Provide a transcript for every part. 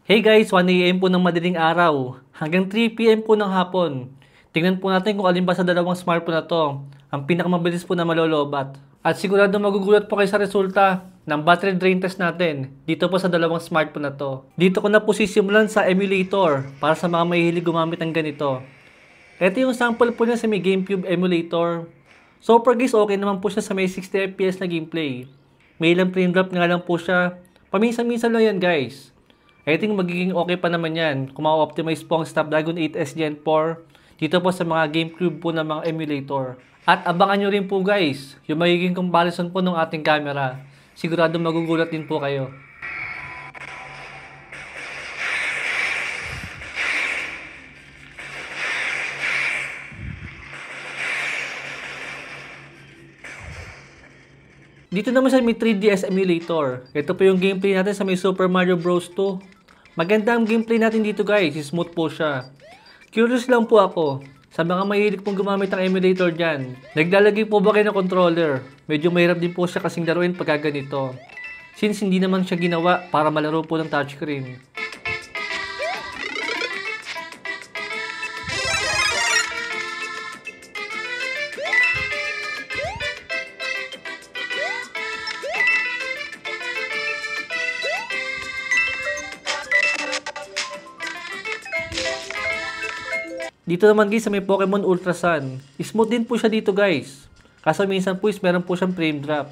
Hey guys, 1 AM po ng madaling araw hanggang 3 PM po ng hapon. Tingnan po natin kung alin ba sa dalawang smartphone na to ang pinakamabilis po na malolobat. At sigurado magugulat po kayo sa resulta ng battery drain test natin dito po sa dalawang smartphone na to. Dito ko na po sisimulan sa emulator para sa mga mahilig gumamit ng ganito. Ito yung sample po niya sa may GameCube emulator. So far guys, okay naman po siya sa may 60 FPS na gameplay. May ilang frame drop nga lang po siya. Paminsan-minsan lang yan guys. I think magiging okay pa naman yan kung ma-optimize po ang Snapdragon 8S Gen 4 dito po sa mga GameCube po ng mga emulator. At abangan nyo rin po guys yung magiging comparison po ng ating camera. Sigurado magugulat din po kayo. Dito naman sa may 3DS emulator. Ito po yung gameplay natin sa may Super Mario Bros. 2. Maganda ang gameplay natin dito guys, smooth po siya. Curious lang po ako, sa mga mahilig pong gumamit ng emulator dyan, naglalagay po ba kayo ng controller? Medyo mahirap din po siya kasing laruin pagka ganito. Since hindi naman siya ginawa para malaro po ng touchscreen. Dito naman guys sa may Pokemon Ultra Sun. Smooth din po siya dito guys. Kaso minsan po meron po siyang frame drop.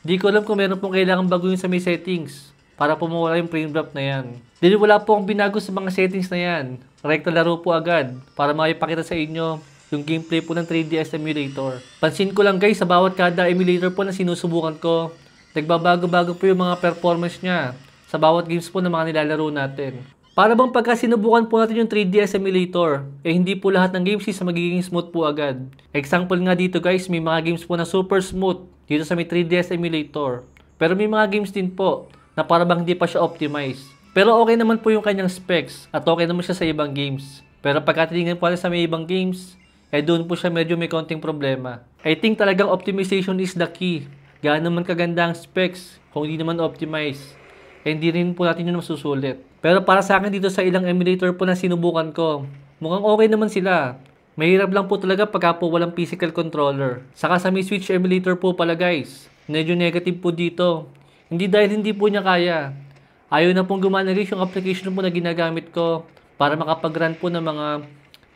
Di ko alam kung meron pong kailangan baguhin sa may settings para po mawala yung frame drop na yan. Dili wala po akong binago sa mga settings na yan. Rekta laro po agad para makipakita sa inyo yung gameplay po ng 3DS emulator. Pansin ko lang guys sa bawat kada emulator po na sinusubukan ko, nagbabago-bago po yung mga performance niya sa bawat games po na mga nilalaro natin. Para bang pagka sinubukan po natin yung 3DS emulator, hindi po lahat ng games is magiging smooth po agad. Example nga dito guys, may mga games po na super smooth dito sa may 3DS emulator. Pero may mga games din po na para bang hindi pa siya optimize. Pero okay naman po yung kanyang specs at okay naman siya sa ibang games. Pero pagka tinignan po natin sa may ibang games, doon po siya medyo may konting problema. I think talagang optimization is the key. Gaano naman kaganda ang specs kung hindi naman optimize. Hindi rin po natin yun masusulit. Pero para sa akin dito sa ilang emulator po na sinubukan ko, mukhang okay naman sila. Mahirap lang po talaga pagka po walang physical controller. Saka sa may Switch emulator po pala guys, medyo negative po dito. Hindi dahil hindi po niya kaya. Ayaw na pong gumana guys yung application po na ginagamit ko para makapag-run po ng mga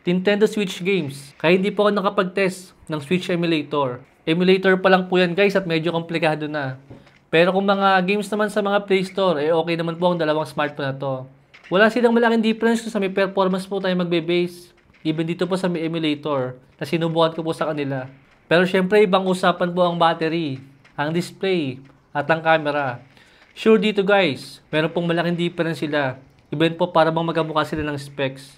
Nintendo Switch games. Kaya hindi po ako nakapag-test ng Switch emulator. Emulator pa lang po yan guys at medyo komplikado na. Pero kung mga games naman sa mga Play Store, okay naman po ang dalawang smartphone na to. Wala silang malaking difference kung sa may performance po tayo magbe-base. Even dito po sa may emulator na sinubukan ko po sa kanila. Pero syempre ibang usapan po ang battery, ang display, at ang camera. Sure dito guys, meron pong malaking difference sila. Even po para bang magkamukha sila ng specs.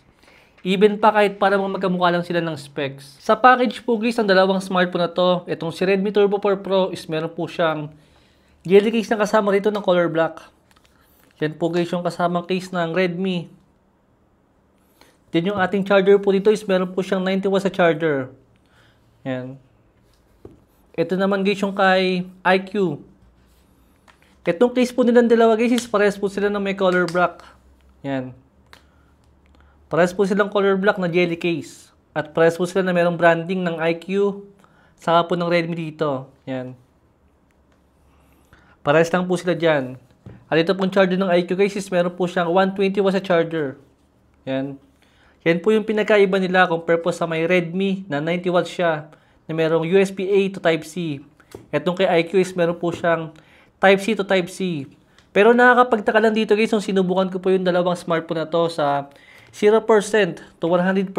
Even pa kahit para bang magkamukha lang sila ng specs. Sa package po guys, ang dalawang smartphone na to, itong si Redmi Turbo 4 Pro is meron po siyang jelly case na kasama rito ng color black. Yan po guys yung kasamang case ng Redmi. Then yung ating charger po dito is meron po siyang 90 watts sa charger. Yan. Ito naman guys yung kay iQOO. Itong case po nilang dalawa guys is parehas po sila ng may color black. Yan. Parehas po silang color black na jelly case. At parehas po sila na merong branding ng iQOO. Saka po ng Redmi dito. Yan. Parehas lang po sila dyan. At ito pong charger ng iQOO guys is meron po siyang 120 watts sa charger. Yan. Yan po yung pinakaiba nila compare po sa may Redmi na 90 watts siya na merong USB-A to Type-C. Itong kay iQOO is meron po siyang Type-C to Type-C. Pero nakakapagtaka lang dito guys, yung sinubukan ko po yung dalawang smartphone na to sa 0% to 100%.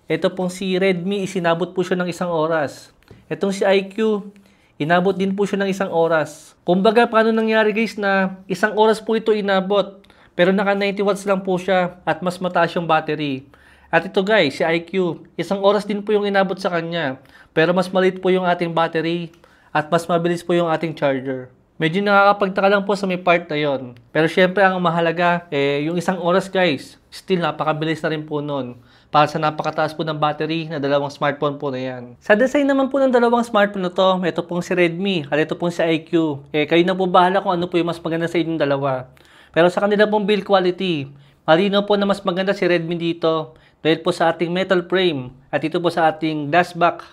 Ito pong si Redmi, isinabot po siya ng 1 oras. Itong si iQOO, inabot din po siya ng 1 oras. Kumbaga, paano nangyari guys na 1 oras po ito inabot, pero naka 90 watts lang po siya at mas mataas yung battery. At ito guys, si iQOO, 1 oras din po yung inabot sa kanya, pero mas maliit po yung ating battery at mas mabilis po yung ating charger. Medyo nakakapagtaka lang po sa may part na yon. Pero syempre ang mahalaga, yung 1 oras guys, still napakabilis na rin po nun. Para sa napakataas po ng battery na dalawang smartphone po na yan. Sa design naman po ng dalawang smartphone na to, ito pong si Redmi at ito pong si iQOO. Kayo na po bahala kung ano po yung mas maganda sa inyong dalawa. Pero sa kanila pong build quality, malinaw po na mas maganda si Redmi dito dahil po sa ating metal frame at ito po sa ating glass back.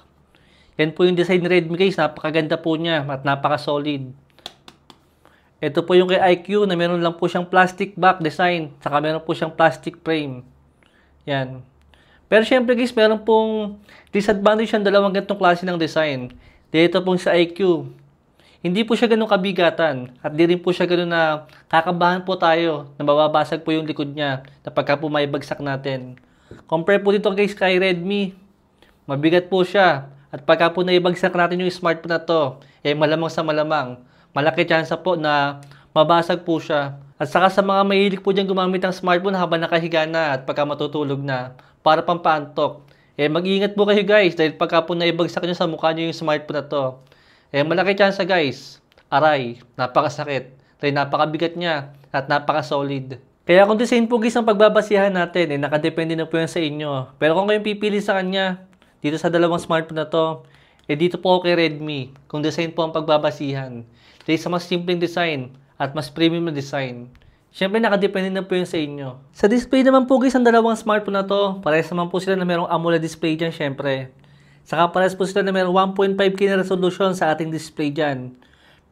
Yan po yung design ni Redmi guys, napakaganda po niya at napaka-solid. Ito po yung kay iQOO na meron lang po siyang plastic back design, saka meron po siyang plastic frame. Yan. Pero syempre guys, meron pong disadvantage ang dalawang ganitong klase ng design. Dito pong sa iQOO, hindi po siya ganun kabigatan at di rin po siya ganun na kakabahan po tayo na mababasag po yung likod niya na pagka po may bagsak natin. Compare po dito guys kay Redmi, mabigat po siya at pagka po naibagsak natin yung smartphone na to, malamang sa malamang, malaki chance po na mabasag po siya. At saka sa mga mahilig po dyan gumamit ng smartphone habang nakahiga na at pagka matutulog na, para pampaantok. Mag-iingat po kayo guys dahil pagka po naibagsak nyo sa mukha nyo yung smartphone na to, malaki chance guys, aray, napakasakit, dahil napakabigat niya at napaka-solid. Kaya kung design po guys ang pagbabasihan natin, nakadepende na po yan sa inyo. Pero kung kayong pipili sa kanya, dito sa dalawang smartphone na to, dito po ako kay Redmi, kung design po ang pagbabasihan. Dahil sa mas simpleng design at mas premium na design. Siyempre nakadepende na po yun sa inyo. Sa display naman po guys ang dalawang smartphone na to, parehas naman po sila na merong AMOLED display dyan syempre. Saka parehas po sila na merong 1.5K na resolution sa ating display dyan.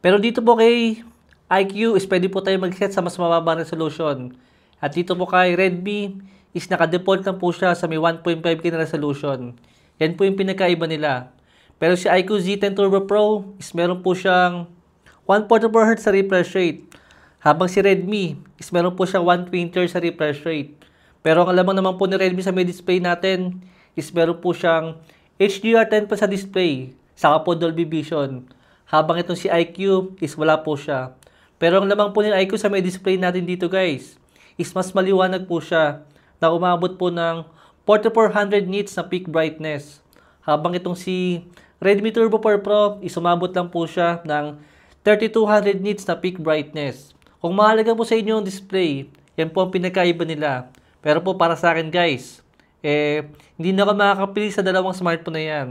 Pero dito po kay iQOO is pwede po tayo mag-set sa mas mababa resolution. At dito po kay Redmi is naka-default lang po siya sa may 1.5K na resolution. Yan po yung pinakaiba nila. Pero si iQOO Z10 Turbo Pro is meron po siyang 144Hz sa refresh rate. Habang si Redmi is meron po siyang 120Hz sa refresh rate. Pero ang alam naman po ni Redmi sa may display natin is meron po siyang HDR10 pa sa display, saka po Dolby Vision. Habang itong si iQOO is wala po siya. Pero ang lamang po ni iQOO sa may display natin dito guys, is mas maliwanag po siya na umabot po ng 4400 nits na peak brightness. Habang itong si Redmi Turbo 4 Pro is umabot lang po siya ng 3200 nits na peak brightness. Kung mahalaga po sa inyo yung display, yan po ang pinakaiba nila. Pero po para sa akin guys, hindi na ako makakapili sa dalawang smartphone na yan.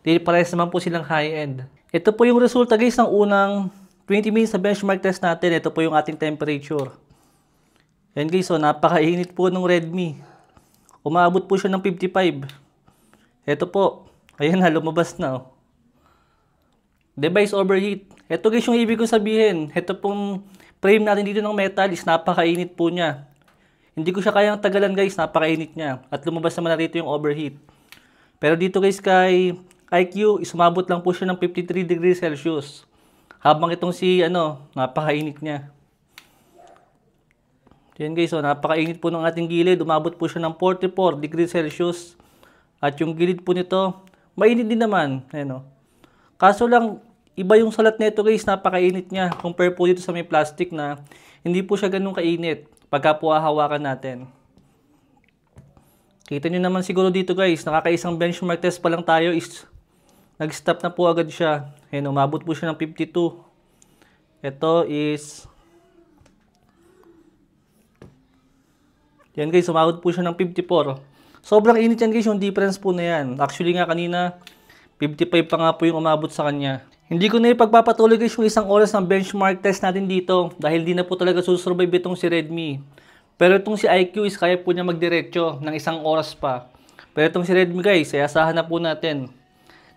Dahil parehas naman po silang high-end. Ito po yung resulta guys ng unang 20 minutes na benchmark test natin. Ito po yung ating temperature. Yan guys, so napakainit po ng Redmi. Umabot po siya ng 55. Ito po, ayan na, lumabas na. Device overheat. Ito guys yung ibig kong sabihin. Ito pong frame natin dito ng metal is napakainit po niya. Hindi ko siya kayang tagalan guys, napakainit niya. At lumabas naman na rito yung overheat. Pero dito guys kay iQOO, sumabot lang po siya ng 53 degrees Celsius. Habang itong si, napakainit niya. Yan guys, so napakainit po ng ating gilid. Umabot po siya ng 44 degrees Celsius. At yung gilid po nito, mainit din naman. Kaso lang, iba yung salat nito guys, napakainit niya. Compare po dito sa may plastic na hindi po siya ganun kainit pagka po hahawakan natin. Kita nyo naman siguro dito guys, nakakaisang benchmark test pa lang tayo is nag-stop na po agad siya. Umabot po siya ng 52. Ito is yan guys, umabot po siya ng 54. Sobrang init yan guys, yung difference po na yan. Actually nga kanina, 55 pa nga po yung umabot sa kanya. Hindi ko na ipagpapatuloy guys yung isang oras ng benchmark test natin dito dahil di na po talaga susurvive itong si Redmi. Pero itong si iQOO is kaya po niya magdiretso ng isang oras pa. Pero itong si Redmi guys, asahan na po natin.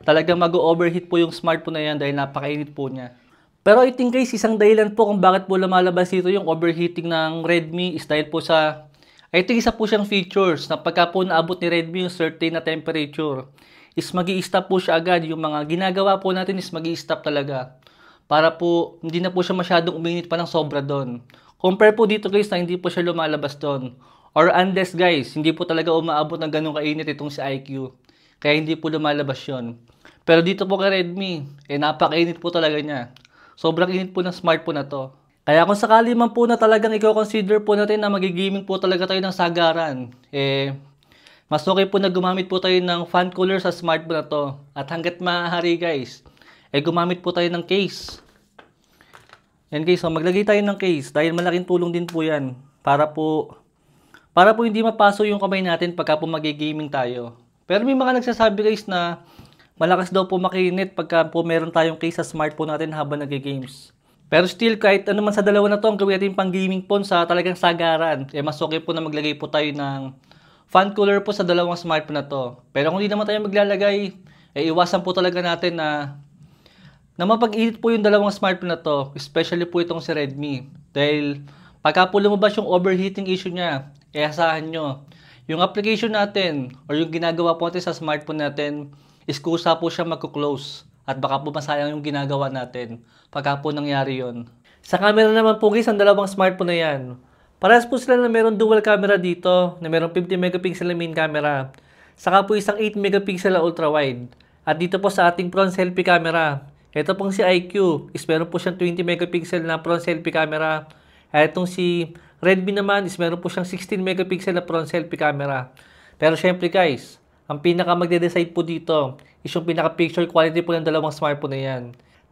Talagang mag-overheat po yung smartphone na yan dahil napakainit po niya. Pero I think guys, isang dahilan po kung bakit po lumalabas dito yung overheating ng Redmi is dahil po sa, I think isa po siyang features na pagka po naabot ni Redmi yung certain na temperature, is magi-stop po siya agad. Yung mga ginagawa po natin is magi-stop talaga. Para po, hindi na po siya masyadong uminit pa ng sobra doon. Compare po dito guys na hindi po siya lumalabas doon. Or unless guys, hindi po talaga umaabot ng ganong kainit itong si iQOO. Kaya hindi po lumalabas yon. Pero dito po kay Redmi, napakainit po talaga niya. Sobrang init po ng smartphone na to. Kaya kung sakali man po na talagang i-consider po natin na magigaming po talaga tayo ng sagaran, mas okay po na gumamit po tayo ng fan cooler sa smartphone na to. At hanggat maaari guys, gumamit po tayo ng case. Yan guys, so maglagay tayo ng case dahil malaking tulong din po yan. Para po hindi mapaso yung kamay natin pagka po magigaming tayo. Pero may mga nagsasabi guys na malakas daw po makinit pagka po meron tayong case sa smartphone natin habang nag-games. Pero still, kahit ano man sa dalawa na to, ang gawin natin pang gaming phone sa talagang sagaran, mas okay po na maglagay po tayo ng fan cooler po sa dalawang smartphone na to. Pero kung hindi naman tayo maglalagay, iwasan po talaga natin na mapag-init po yung dalawang smartphone na to, especially po itong si Redmi. Dahil pagka po lumabas yung overheating issue niya, asahan nyo, yung application natin or yung ginagawa po natin sa smartphone natin, is kusa po siya magko-close. At baka po masayang yung ginagawa natin pagka po nangyari yon. Sa camera naman po guys, ang dalawang smartphone na yan. Parehas po sila na meron dual camera dito, na meron 50 megapixel na main camera. Saka po isang 8 megapixel na ultra wide. At dito po sa ating front selfie camera, ito pong si IQ, is meron po siyang 20 megapixel na front selfie camera. At itong si Redmi naman is meron po siyang 16 megapixel na front selfie camera. Pero syempre guys, ang pinaka magde-decide po dito is yung pinaka picture quality po ng dalawang smartphone na yan.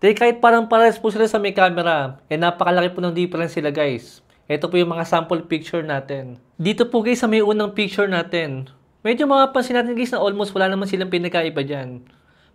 Dahil kahit parang parehas po sila sa may camera, napakalaki po ng difference sila guys. Ito po yung mga sample picture natin. Dito po guys sa may unang picture natin, medyo mapapansin natin guys na almost wala naman silang pinakaiba dyan.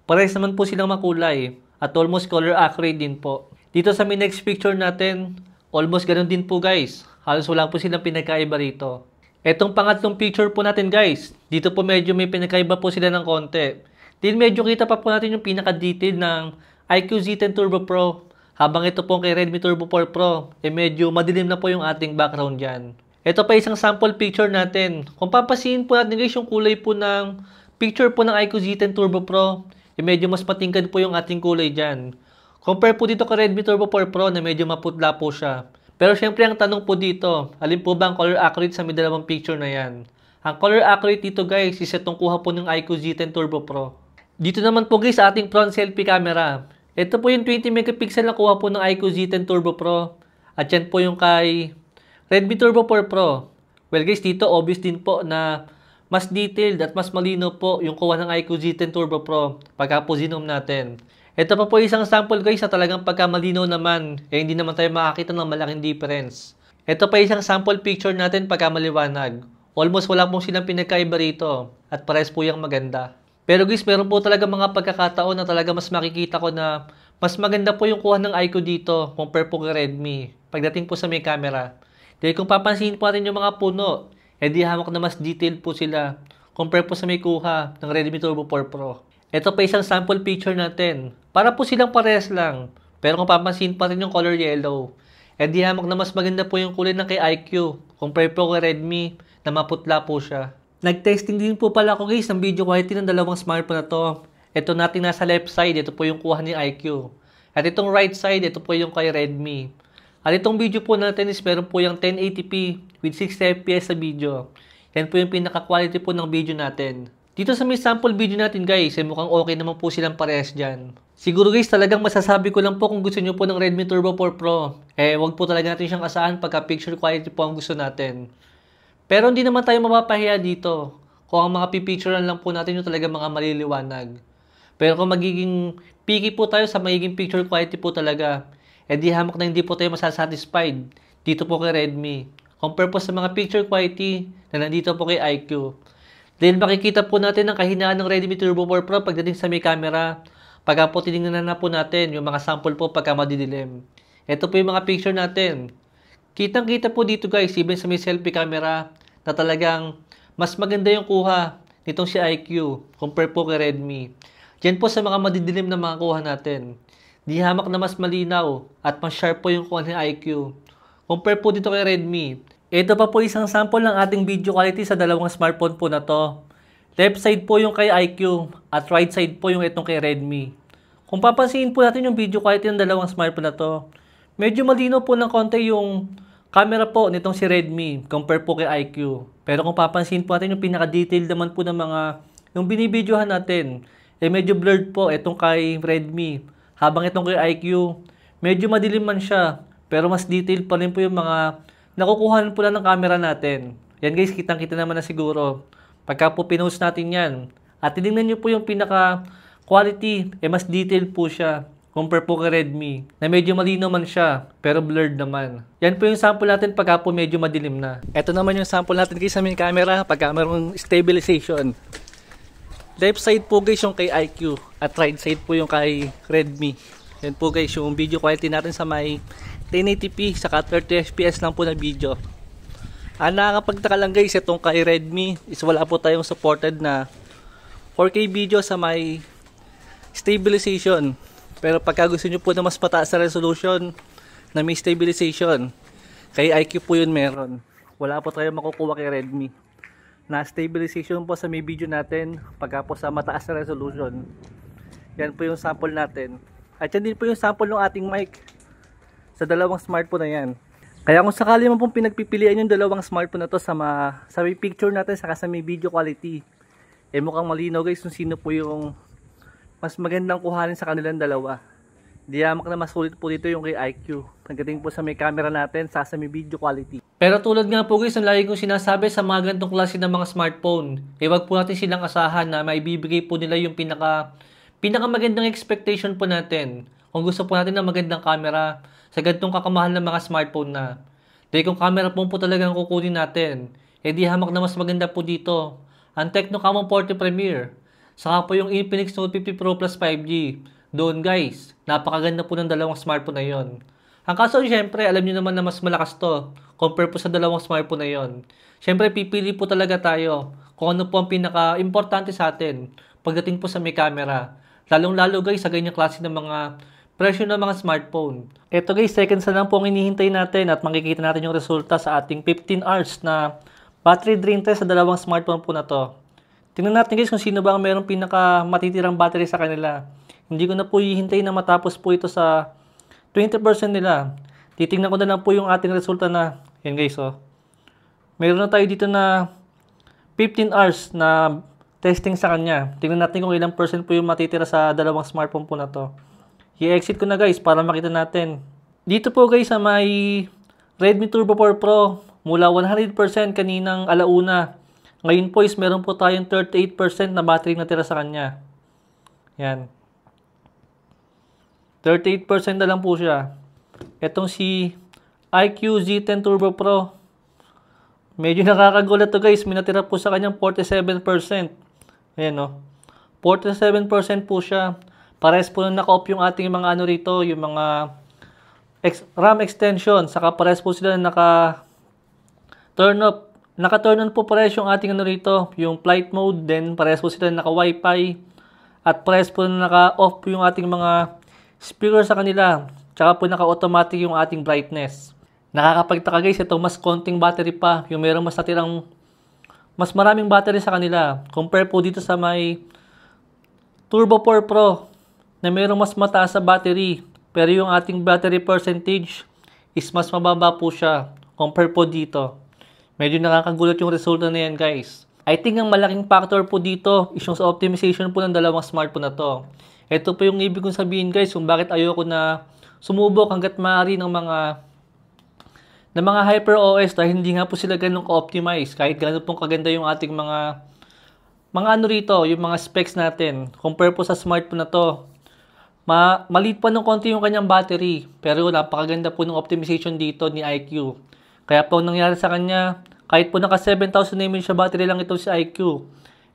Parehas naman po silang makulay at almost color accurate din po. Dito sa may next picture natin, almost ganun din po guys. Halos wala po silang pinakaiba rito. Etong pangatlong picture po natin guys, dito po medyo may pinakaiba po sila ng konti. Din medyo kita pa po natin yung pinaka-detail ng IQ Z10 Turbo Pro. Habang ito po kay Redmi Turbo 4 Pro, medyo madilim na po yung ating background dyan. Ito pa isang sample picture natin. Kung papasihin po natin guys yung kulay po ng picture po ng IQ Z10 Turbo Pro, medyo mas matingkad po yung ating kulay dyan. Compare po dito kay Redmi Turbo 4 Pro na medyo maputla po siya. Pero syempre ang tanong po dito, alin po ba ang color accurate sa may dalawang picture na yan? Ang color accurate dito guys is itong kuha po ng IQ Z10 Turbo Pro. Dito naman po guys sa ating front selfie camera. Ito po yung 20 megapixel na kuha po ng IQ Z10 Turbo Pro. At yan po yung kay Redmi Turbo 4 Pro. Well guys, dito obvious din po na mas detailed at mas malino po yung kuha ng IQ Z10 Turbo Pro pagka po zoom natin. Ito pa po isang sample guys na talagang pagka malinaw naman, hindi naman tayo makakita ng malaking difference. Ito pa isang sample picture natin pagka maliwanag. Almost wala pong silang pinagkaiba rito at parehas po yung maganda. Pero guys, meron po talaga mga pagkakataon na talaga mas makikita ko na mas maganda po yung kuha ng IQ dito compare po kay Redmi pagdating po sa may camera. Dahil kung papansin po natin yung mga puno, di hamak na mas detailed po sila compare po sa may kuha ng Redmi Turbo 4 Pro. Ito pa isang sample picture natin. Para po silang parehas lang. Pero kung papansin pa rin yung color yellow, di hamak na mas maganda po yung kulay ng kay IQ compare po kay Redmi na maputla po siya. Nag-testing din po pala ako guys ng video quality ng dalawang smartphone na to. Ito natin nasa left side, ito po yung kuha ni IQ. At itong right side, ito po yung kay Redmi. At itong video po natin is meron po yung 1080p with 60 fps sa video. Yan po yung pinaka-quality po ng video natin. Dito sa may sample video natin guys, mukhang okay naman po silang parehas dyan. Siguro guys, talagang masasabi ko lang po kung gusto nyo po ng Redmi Turbo 4 Pro. Wag po talaga natin siyang asahan pagka picture quality po ang gusto natin. Pero hindi naman tayo mapapahiya dito. Kung ang mga pipicturean lang po natin yung talaga mga maliliwanag. Pero kung magiging picky po tayo sa magiging picture quality po talaga, di hamak na hindi po tayo masasatisfied dito po kay Redmi. Compare po sa mga picture quality na nandito po kay IQ. Then makikita po natin ang kahinaan ng Redmi Turbo 4 Pro pagdating sa may camera. Pagka po tinignan na po natin yung mga sample po pagka madidilim. Ito po yung mga picture natin. Kitang-kita po dito guys, even sa may selfie camera, na talagang mas maganda yung kuha nitong si IQ compare po kay Redmi. Diyan po sa mga madidilim na mga kuha natin. Di hamak na mas malinaw at mas sharp po yung kuha ni IQ. Compare po dito kay Redmi. Ito pa po isang sample ng ating video quality sa dalawang smartphone po na to. Left side po yung kay IQ at right side po yung itong kay Redmi. Kung papansin po natin yung video quality ng dalawang smartphone na to, medyo malino po ng konti yung camera po nitong si Redmi compare po kay IQ. Pero kung papansin po natin yung pinaka-detailed naman po ng mga yung binibidyohan natin, medyo blurred po itong kay Redmi. Habang itong kay IQ, medyo madilim man siya, pero mas detailed pa rin po yung mga nakukuha po lang ng camera natin. Yan guys, kitang-kita naman na siguro. Pagka po pinost natin yan, at tinignan nyo po yung pinaka-quality, mas detailed po siya. Compare po kay Redmi, na medyo malino man siya, pero blurred naman. Yan po yung sample natin pagka po medyo madilim na. Ito naman yung sample natin guys sa main camera, pagka mayroong stabilization. Left side po guys yung kay IQ, at right side po yung kay Redmi. Yan po guys, yung video quality natin sa may 1080p saka 30fps lang po na video. Nakakapagtaka lang guys, itong kay Redmi is wala po tayong supported na 4K video sa may stabilization. Pero pagka gusto nyo po na mas mataas na resolution na may stabilization, kay IQ po yun meron. Wala po tayong makukuha kay Redmi na stabilization po sa may video natin pagka po sa mataas na resolution. Yan po yung sample natin. At yan din po yung sample ng ating mic sa dalawang smartphone na yan. Kaya kung sakali mo pong pinagpipilian yung dalawang smartphone na to sa may picture natin saka sa may video quality, mukhang malinaw guys kung sino po yung mas magandang kuhanin sa kanilang dalawa. Diyamak na mas sulit po dito yung kay IQ. Pagdating po sa may camera natin sa may video quality. Pero tulad nga po guys, ang lagi kong sinasabi sa mga ganitong klase ng mga smartphone, wag po natin silang asahan na maibibigay po nila yung pinakamagandang expectation po natin. Kung gusto po natin ng magandang camera sa ganitong kakamahal ng mga smartphone na. Dahil kung camera po talagang kukunin natin, di hamak na mas maganda po dito ang Tecno Camon 40 Premier. Saka po yung Infinix Note 50 Pro Plus 5G. Doon guys, napakaganda po ng dalawang smartphone na yon. Ang kaso syempre, alam niyo naman na mas malakas to compare po sa dalawang smartphone na yon. Syempre, pipili po talaga tayo kung ano po ang pinaka-importante sa atin pagdating po sa may camera. Lalong-lalo guys sa ganyang klase ng mga presyo ng mga smartphone. Ito guys, seconds na lang po ang hinihintay natin at makikita natin yung resulta sa ating 15 hours na battery drain test sa dalawang smartphone po na to. Tingnan natin guys kung sino ba ang merong pinaka matitirang battery sa kanila. Hindi ko na po hihintay na matapos po ito sa 20% nila. Titingnan ko na lang po yung ating resulta na, yan guys oh. Meron na tayo dito na 15 hours na testing sa kanya. Tingnan natin kung ilang percent po yung matitira sa dalawang smartphone po na to. I-exit ko na guys para makita natin. Dito po guys sa may Redmi Turbo 4 Pro, mula 100% kaninang alauna. Ngayon po is meron po tayong 38% na battery na tira sa kanya. Yan. 38% na lang po siya. Etong si IQ Z10 Turbo Pro, medyo nakakagulat to guys. May natira po sa kanyang 47%. Ayan o. 47% po siya. Pares po na naka-off yung ating mga ano rito, yung mga RAM extension. Saka pares po sila naka-turn off. Naka-turn on po pares yung ating ano rito, yung flight mode. Then pares po sila naka-Wi-Fi. At pares po na naka-off po yung ating mga speaker sa kanila. Tsaka po naka-automatic yung ating brightness. Nakakapagtaka guys, ito mas konting battery pa. Yung merong mas natirang, mas maraming battery sa kanila. Compare po dito sa may Turbo 4 Pro na merong mas mataas sa battery. Pero yung ating battery percentage is mas mababa po siya. Compare po dito. Medyo nakakagulat yung resulta na yan guys. I think ang malaking factor po dito is yung sa optimization po ng dalawang smartphone na to. Ito po yung ibig kong sabihin guys kung bakit ayoko na sumubok hanggat maaari ng mga Hyper OS dahil hindi nga po sila ganun ka-optimize. Kahit ganun pong kaganda yung ating mga ano rito, yung mga specs natin. Compare po sa smartphone na to. Maliit pa ng konti yung kanyang battery. Pero napakaganda po ng optimization dito ni IQ. Kaya po nangyari sa kanya, kahit po naka 7,000 mAh siya battery lang ito si IQ.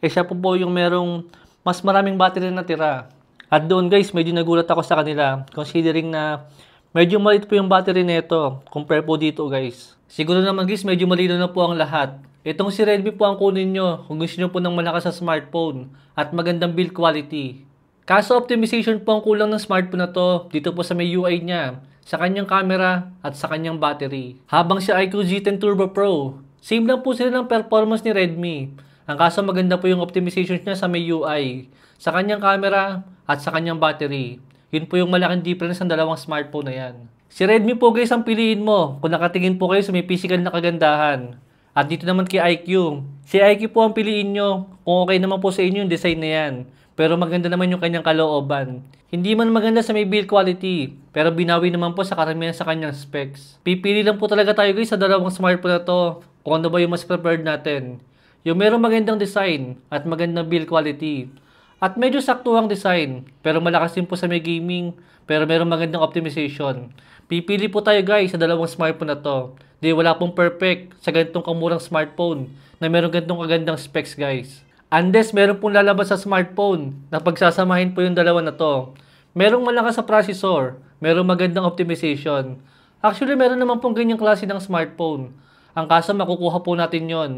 Siya po yung merong mas maraming battery na tira. At doon guys, medyo nagulat ako sa kanila. Considering na medyo maliit po yung battery nito. Compare po dito guys. Siguro naman guys, medyo malino na po ang lahat. Itong si Redmi po ang kunin nyo kung gusto nyo po ng malakas sa smartphone at magandang build quality. Kaso optimization po ang kulang ng smartphone na to dito po sa may UI niya, sa kanyang camera at sa kanyang battery. Habang si IQ Z10 Turbo Pro, same lang po sila ng performance ni Redmi. Ang kaso maganda po yung optimization niya sa may UI, sa kanyang camera at sa kanyang battery. Yun po yung malaking difference ng dalawang smartphone na yan. Si Redmi po guys ang piliin mo kung nakatingin po kayo sa may physical na kagandahan. At dito naman kay IQ. Si IQ po ang piliin nyo kung okay naman po sa inyo yung design na yan. Pero maganda naman yung kanyang kalooban. Hindi man maganda sa may build quality, pero binawi naman po sa karamihan sa kanyang specs. Pipili lang po talaga tayo guys sa dalawang smartphone na to kung ano ba yung mas preferred natin. Yung merong magandang design at magandang build quality. At medyo saktuhang design, pero malakas din po sa may gaming, pero merong magandang optimization. Pipili po tayo guys sa dalawang smartphone na to. Di wala pong perfect sa ganitong kamurang smartphone na merong ganitong kagandang specs guys. Unless meron pong lalabas sa smartphone na pagsasamahin po yung dalawa na to. Merong malakas sa processor, merong magandang optimization. Actually, meron naman pong ganyang klase ng smartphone. Ang kaso makukuha po natin yon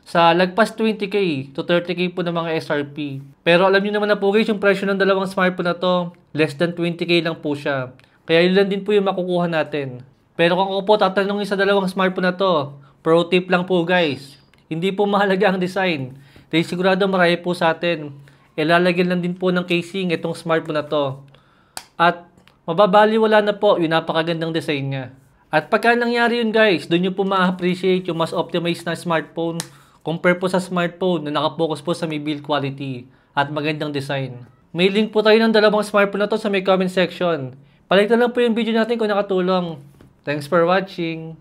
sa lagpas 20k to 30k po ng mga SRP. Pero alam niyo naman na po guys, yung presyo ng dalawang smartphone na to, less than 20k lang po siya. Kaya yun lang din po yung makukuha natin. Pero kung ako po tatanungin sa dalawang smartphone na to, pro tip lang po guys, hindi po mahalaga ang design. Dahil sigurado marami po sa atin, ilalagyan lang din po ng casing itong smartphone na to. At mababaliwala na po yung napakagandang design niya. At pagka nangyari yun guys, doon nyo po ma-appreciate yung mas optimized na smartphone compare po sa smartphone na nakapokus po sa may build quality at magandang design. May link po tayo ng dalawang smartphone na to sa may comment section. Palitan lang po yung video natin kung nakatulong. Thanks for watching!